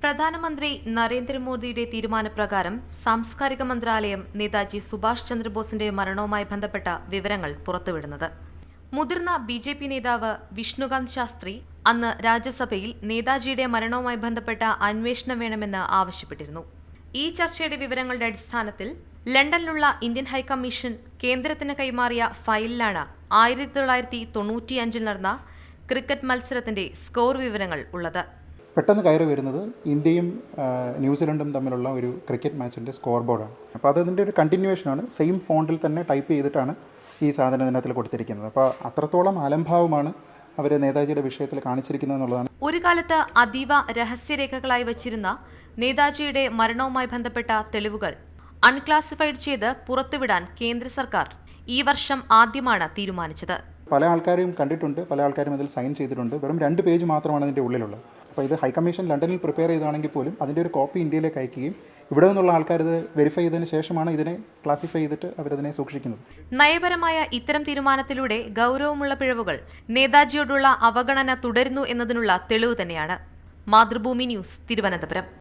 പ്രധാനമന്ത്രി നരേന്ദ്രമോദിയുടെ തീരുമാനപ്രകാരം സാംസ്കാരിക മന്ത്രാലയം നേതാജി സുഭാഷ് ചന്ദ്രബോസിന്റെ മരണവുമായി ബന്ധപ്പെട്ട വിവരങ്ങൾ പുറത്തുവിടുന്നത്. മുതിർന്ന ബി.ജെ.പി. നേതാവ് വിഷ്ണുകാന്ത് ശാസ്ത്രി അന്ന് രാജ്യസഭയിൽ നേതാജിയുടെ മരണവുമായി ബന്ധപ്പെട്ട അന്വേഷണം വേണമെന്ന് ആവശ്യപ്പെട്ടിരുന്നു. ഈ ചർച്ചയുടെ വിവരങ്ങളുടെ അടിസ്ഥാനത്തിൽ ലണ്ടനിലുള്ള ഇന്ത്യൻ ഹൈക്കമ്മീഷൻ കേന്ദ്രത്തിന് കൈമാറിയ ഫയലിലാണ് 1995 നടന്ന ക്രിക്കറ്റ് മത്സരത്തിന്റെ സ്കോർ വിവരങ്ങൾ ഉള്ളത്. പെട്ടെന്ന് കയറി വരുന്നത് ഇന്ത്യയും ന്യൂസിലൻഡും തമ്മിലുള്ള ഒരു ക്രിക്കറ്റ് മാച്ചിൻ്റെ സ്കോർ ബോർഡാണ്. അപ്പോൾ അതിൻ്റെ ഒരു കണ്ടിന്യൂവേഷനാണ്. സെയിം ഫോണ്ടിൽ തന്നെ ടൈപ്പ് ചെയ്തിട്ടാണ് ഈ സാധനം ഇതിനകത്തിൽ കൊടുത്തിരിക്കുന്നത്. അപ്പോൾ അത്രത്തോളം അലംഭാവമാണ് അവർ നേതാജിയുടെ വിഷയത്തിൽ കാണിച്ചിരിക്കുന്നത് എന്നുള്ളതാണ്. ഒരു കാലത്ത് അതീവ രഹസ്യരേഖകളായി വച്ചിരുന്ന നേതാജിയുടെ മരണവുമായി ബന്ധപ്പെട്ട തെളിവുകൾ അൺക്ലാസിഫൈഡ് ചെയ്ത് പുറത്തുവിടാൻ കേന്ദ്ര സർക്കാർ ഈ വർഷം ആദ്യമാണ് തീരുമാനിച്ചത്. പല ആൾക്കാരും കണ്ടിട്ടുണ്ട്, പല ആൾക്കാരും അതിൽ സൈൻ ചെയ്തിട്ടുണ്ട്. വെറും 2 പേജ് മാത്രമാണ് അതിൻ്റെ ഉള്ളിലുള്ളത്. അപ്പോൾ ഇത് ഹൈക്കമ്മീഷൻ ലണ്ടനിൽ പ്രിപ്പയർ ചെയ്താണെങ്കിൽ പോലും അതിൻ്റെ ഒരു കോപ്പി ഇന്ത്യയിലേക്ക് അയക്കുകയും ഇവിടെ നിന്നുള്ള ആൾക്കാർ ഇത് വെരിഫൈ ചെയ്തതിന് ശേഷമാണ് ഇതിനെ ക്ലാസിഫൈ ചെയ്തിട്ട് അവരതിനെ സൂക്ഷിക്കുന്നത്. നയപരമായ ഇത്തരം തീരുമാനത്തിലൂടെ ഗൗരവമുള്ള പിഴവുകൾ നേതാജിയോടുള്ള അവഗണന തുടരുന്നു എന്നതിനുള്ള തെളിവ് തന്നെയാണ്. മാതൃഭൂമി ന്യൂസ്, തിരുവനന്തപുരം.